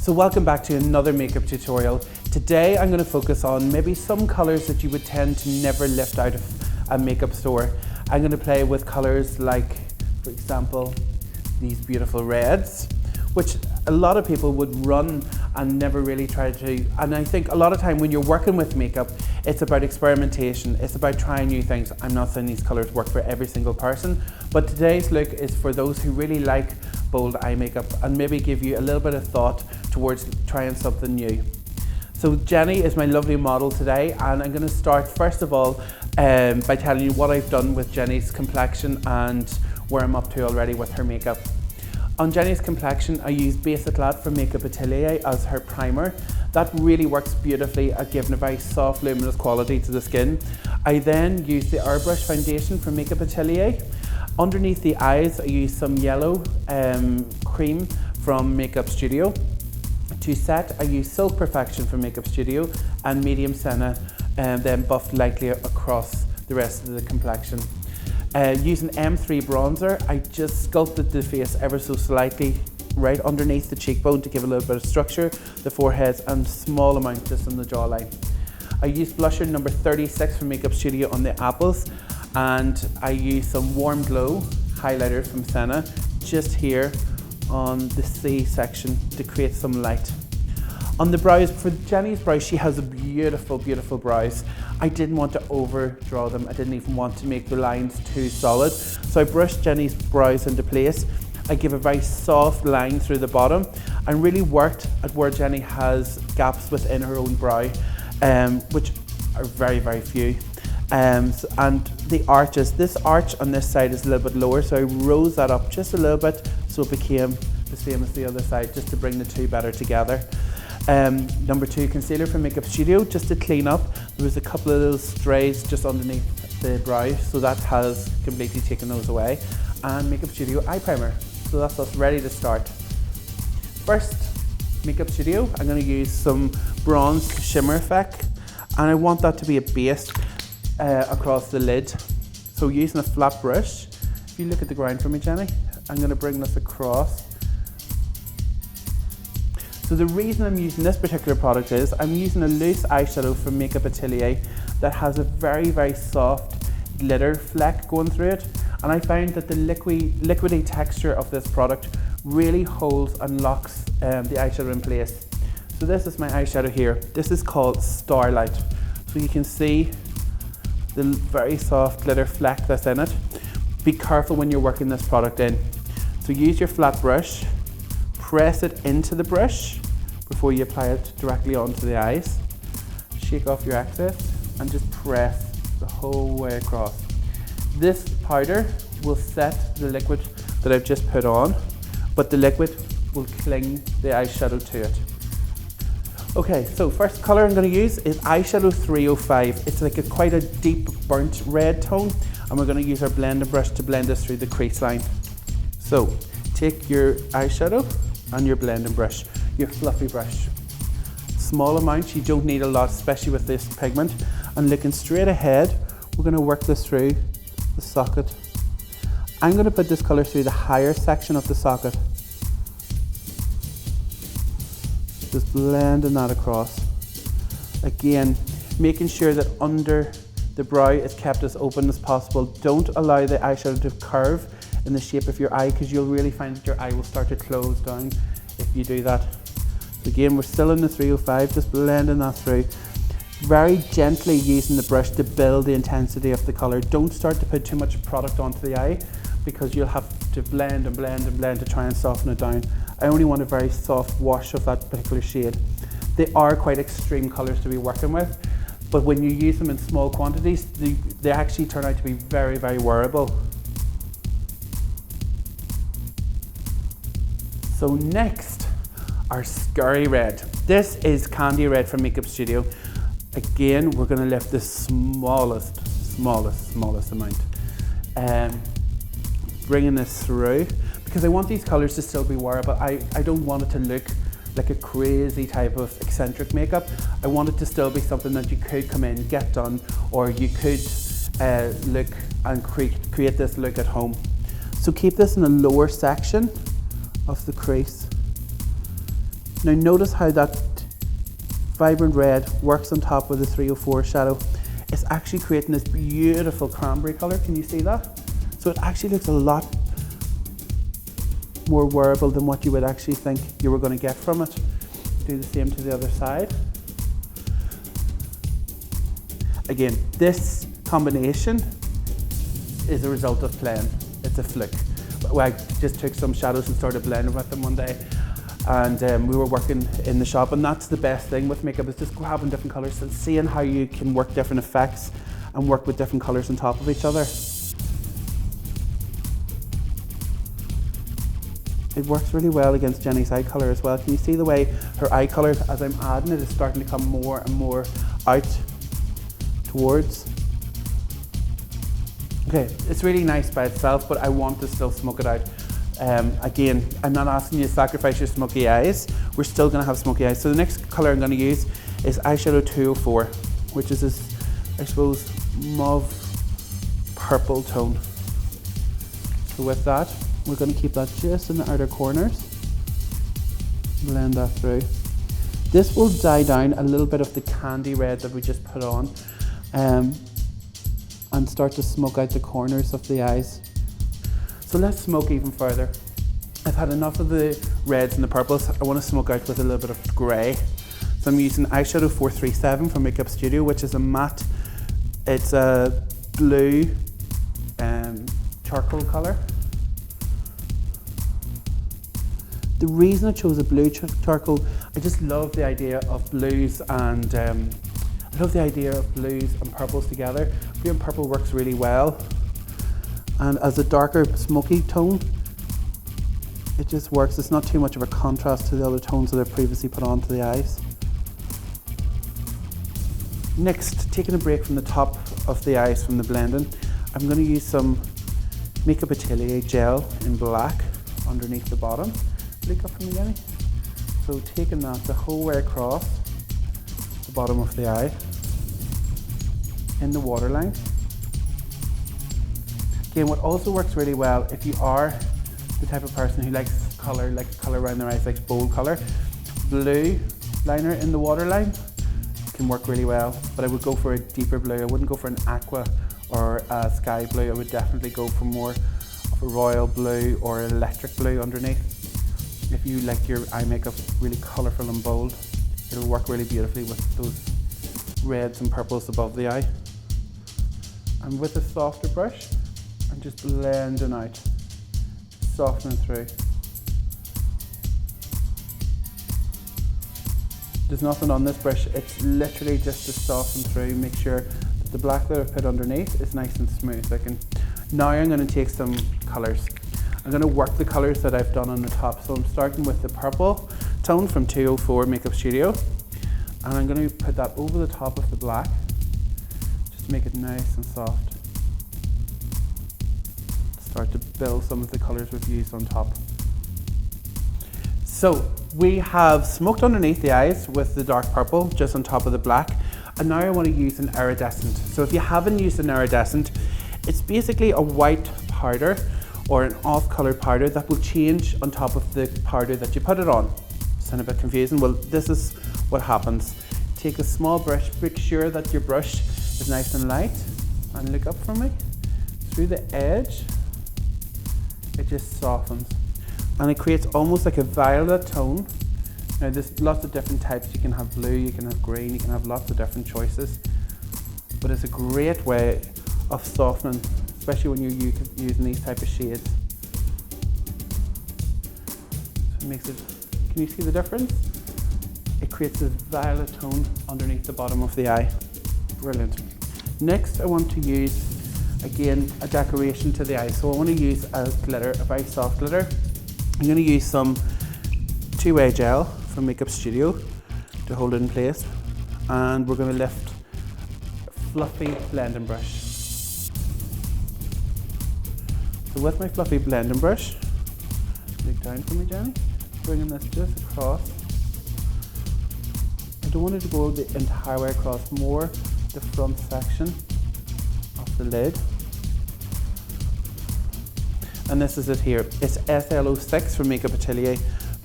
So welcome back to another makeup tutorial. Today I'm going to focus on maybe some colours that you would tend to never lift out of a makeup store. I'm going to play with colours like, for example, these beautiful reds, which a lot of people would run and never really try to. And I think a lot of time when you're working with makeup, it's about experimentation, it's about trying new things. I'm not saying these colours work for every single person, but today's look is for those who really like bold eye makeup and maybe give you a little bit of thought towards trying something new. So Jenny is my lovely model today, and I'm going to start first of all by telling you what I've done with Jenny's complexion and where I'm up to already with her makeup. On Jenny's complexion, I used base Eclat from Makeup Atelier as her primer. That really works beautifully at giving a very soft, luminous quality to the skin. I then used the Aribrush Foundation from Makeup Atelier. Underneath the eyes, I used some yellow cream from Makeup Studio. To set, I used Silk Perfection from Makeup Studio and medium Senna, and then buffed lightly across the rest of the complexion. Using M3 bronzer, I just sculpted the face ever so slightly right underneath the cheekbone to give a little bit of structure, the forehead, and small amount just on the jawline. I used blusher number 36 from Makeup Studio on the apples, and I used some Warm Glow highlighter from Senna just here on the C section to create some light. On the brows, for Jenny's brows, she has a beautiful, beautiful brows. I didn't want to overdraw them. I didn't even want to make the lines too solid. So I brushed Jenny's brows into place. I give a very soft line through the bottom and really worked at where Jenny has gaps within her own brow, which are very, very few. And the arches, this arch on this side is a little bit lower, so I rose that up just a little bit so it became the same as the other side, just to bring the two better together. Number 2, concealer from Makeup Studio, just to clean up. There was a couple of little strays just underneath the brow, so that has completely taken those away. And Makeup Studio eye primer, so that's us ready to start. First, Makeup Studio, I'm going to use some bronze shimmer effect, and I want that to be a base across the lid. So using a flat brush, if you look at the ground for me, Jenny, I'm going to bring this across. So the reason I'm using this particular product is I'm using a loose eyeshadow from Makeup Atelier that has a very, very soft glitter fleck going through it. And I found that the liquidy texture of this product really holds and locks the eyeshadow in place. So this is my eyeshadow here. This is called Starlight. So you can see the very soft glitter fleck that's in it. Be careful when you're working this product in. So use your flat brush, press it into the brush before you apply it directly onto the eyes. Shake off your excess and just press the whole way across. This powder will set the liquid that I've just put on, but the liquid will cling the eyeshadow to it. Okay, so first colour I'm going to use is eyeshadow 305. It's like quite a deep burnt red tone, and we're going to use our blending brush to blend this through the crease line. So take your eyeshadow and your blending brush, your fluffy brush. Small amounts, you don't need a lot, especially with this pigment. And looking straight ahead, we're going to work this through the socket. I'm going to put this colour through the higher section of the socket. Just blending that across. Again, making sure that under the brow is kept as open as possible. Don't allow the eyeshadow to curve in the shape of your eye, because you'll really find that your eye will start to close down if you do that. So again, we're still in the 305, just blending that through. Very gently using the brush to build the intensity of the colour. Don't start to put too much product onto the eye, because you'll have to blend and blend and blend to try and soften it down. I only want a very soft wash of that particular shade. They are quite extreme colours to be working with, but when you use them in small quantities, they actually turn out to be very, very wearable. So next, our Scurry Red. This is Candy Red from Makeup Studio. Again, we're going to lift the smallest amount. Bringing this through, because I want these colours to still be wearable. I don't want it to look like a crazy type of eccentric makeup. I want it to still be something that you could come in, get done, or you could look and create this look at home. So keep this in the lower section of the crease. Now notice how that vibrant red works on top of the 304 shadow. It's actually creating this beautiful cranberry colour. Can you see that? So it actually looks a lot more wearable than what you would actually think you were going to get from it. Do the same to the other side. Again, this combination is a result of playing. It's a fluke. Well, I just took some shadows and started blending with them one day, and we were working in the shop, and that's the best thing with makeup, is just grabbing different colours and seeing how you can work different effects and work with different colours on top of each other. It works really well against Jenny's eye colour as well. Can you see the way her eye colour, as I'm adding it, is starting to come more and more out towards? Okay, it's really nice by itself, but I want to still smoke it out. Again, I'm not asking you to sacrifice your smoky eyes. We're still going to have smoky eyes. So the next colour I'm going to use is eyeshadow 204, which is this, I suppose, mauve purple tone. So with that, we're going to keep that just in the outer corners. Blend that through. This will dye down a little bit of the candy red that we just put on, and start to smoke out the corners of the eyes. So let's smoke even further. I've had enough of the reds and the purples. I want to smoke out with a little bit of grey. So I'm using eyeshadow 437 from Makeup Studio, which is a matte, it's a blue charcoal colour. The reason I chose a blue charcoal, I just love the idea of blues and I love the idea of blues and purples together. Blue and purple works really well. And as a darker smoky tone, it just works. It's not too much of a contrast to the other tones that I've previously put onto the eyes. Next, taking a break from the top of the eyes from the blending, I'm going to use some Makeup Atelier gel in black underneath the bottom. Look up from the Jenny. So taking that the whole way across the bottom of the eye in the waterline. Again, what also works really well, if you are the type of person who likes colour around their eyes, likes bold colour, blue liner in the waterline can work really well, but I would go for a deeper blue. I wouldn't go for an aqua or a sky blue. I would definitely go for more of a royal blue or electric blue underneath. If you like your eye makeup really colourful and bold, it'll work really beautifully with those reds and purples above the eye. And with a softer brush, I'm just blending out, softening through. There's nothing on this brush, it's literally just to soften through, make sure that the black that I've put underneath is nice and smooth. Now I'm going to take some colours. I'm going to work the colours that I've done on the top. So I'm starting with the purple tone from 204 Makeup Studio, and I'm going to put that over the top of the black, just to make it nice and soft. Start to build some of the colours we've used on top. So we have smoked underneath the eyes with the dark purple just on top of the black, and now I want to use an iridescent. So if you haven't used an iridescent, it's basically a white powder or an off-colour powder that will change on top of the powder that you put it on. Sound a bit confusing? Well, this is what happens. Take a small brush, make sure that your brush is nice and light, and look up for me. Through the edge, it just softens. And it creates almost like a violet tone. Now there's lots of different types. You can have blue, you can have green, you can have lots of different choices. But it's a great way of softening, especially when you're using these type of shades. So it makes it, can you see the difference? It creates this violet tone underneath the bottom of the eye. Brilliant. Next I want to use, again, a decoration to the eye. So I want to use a glitter, a very soft glitter. I'm going to use some two-way gel from Makeup Studio to hold it in place. And we're going to lift a fluffy blending brush. So with my fluffy blending brush, look down for me, Jenny, bringing this just across. I don't want it to go the entire way across, more the front section of the lid. And this is it here. It's SL06 from Makeup Atelier,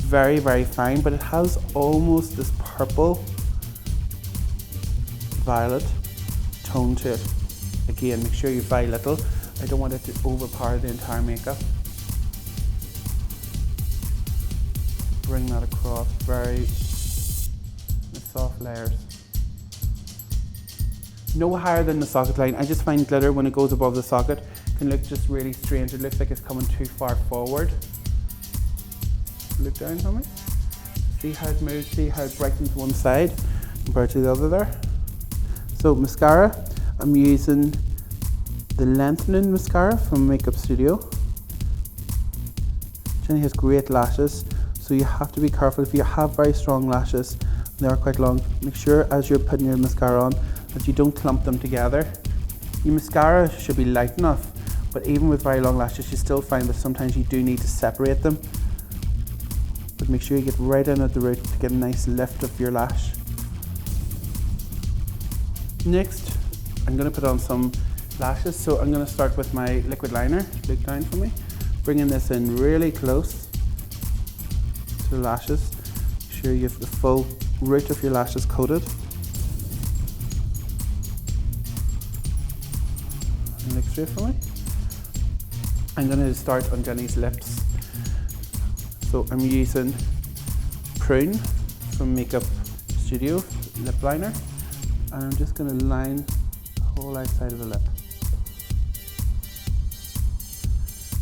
very, very fine, but it has almost this purple violet tone to it. Again, make sure you very little. I don't want it to overpower the entire makeup. Bring that across very soft layers. No higher than the socket line. I just find glitter when it goes above the socket can look just really strange. It looks like it's coming too far forward. Look down for me. See how it moves, see how it brightens one side compared to the other there. So mascara, I'm using the lengthening mascara from Makeup Studio. Jenny has great lashes, so you have to be careful. If you have very strong lashes, they are quite long, make sure as you're putting your mascara on that you don't clump them together. Your mascara should be light enough, but even with very long lashes you still find that sometimes you do need to separate them. But make sure you get right in at the root to get a nice lift of your lash. Next, I'm going to put on some lashes, so I'm going to start with my liquid liner. Look down for me. Bringing this in really close to the lashes. Make sure you have the full root of your lashes coated. And look straight for me. I'm going to start on Jenny's lips. So I'm using Prune from Makeup Studio lip liner, and I'm just going to line the whole outside of the lip.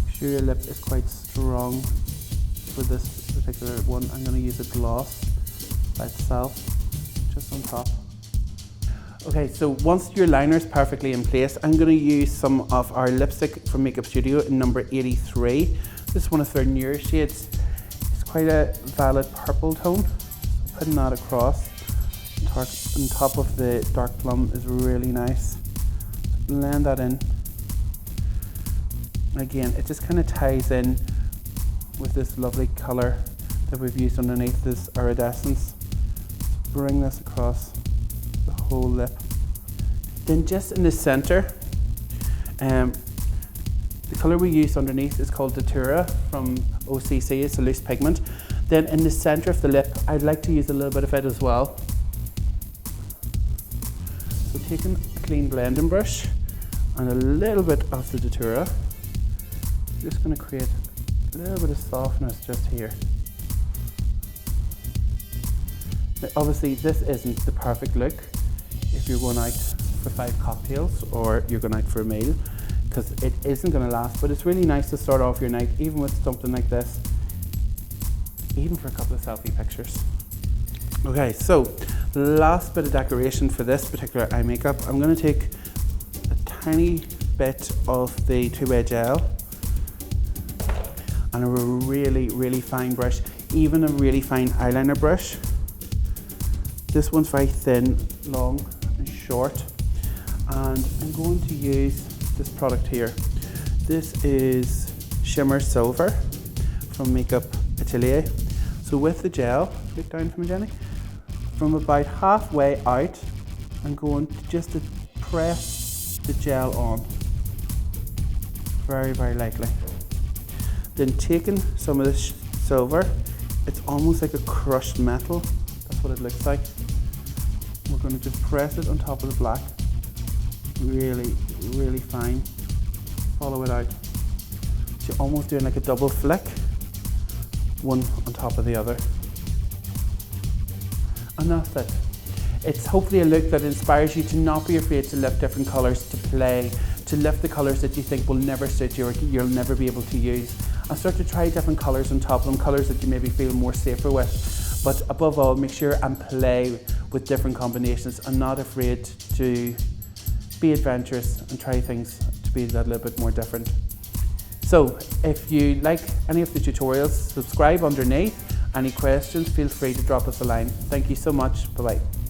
Make sure your lip is quite strong for this particular one. I'm going to use a gloss by itself, just on top. Okay, so once your liner is perfectly in place, I'm going to use some of our lipstick from Makeup Studio in number 83. This is one of their newer shades. It's quite a violet purple tone. Putting that across on top of the dark plum is really nice. Blend that in. Again, it just kind of ties in with this lovely colour that we've used underneath, this iridescence. Bring this across the whole lip. Then just in the centre, the colour we use underneath is called Datura from OCC, it's a loose pigment. Then in the centre of the lip, I'd like to use a little bit of it as well. So taking a clean blending brush and a little bit of the Datura, just going to create a little bit of softness just here. Now, obviously this isn't the perfect look if you're going out for 5 cocktails or you're going out for a meal, because it isn't going to last, but it's really nice to start off your night even with something like this, even for a couple of selfie pictures. Okay, so last bit of decoration for this particular eye makeup, I'm going to take a tiny bit of the 2-way gel and a really, really fine brush, even a really fine eyeliner brush. This one's very thin, long and short, and I'm going to use this product here. This is Shimmer Silver from Makeup Atelier. So with the gel, look down for me, Jenny, from about halfway out, I'm going to just to press the gel on very, very lightly. Then taking some of this silver, it's almost like a crushed metal. That's what it looks like. We're going to just press it on top of the black. Really, really fine. Follow it out. So you're almost doing like a double flick, one on top of the other. And that's it. It's hopefully a look that inspires you to not be afraid to lift different colours, to play, to lift the colours that you think will never suit you or you'll never be able to use. And start to try different colours on top of them, colours that you maybe feel more safer with. But above all, make sure and play with different combinations and not afraid to be adventurous and try things to be that little bit more different. So if you like any of the tutorials, subscribe underneath. Any questions, feel free to drop us a line. Thank you so much. Bye-bye.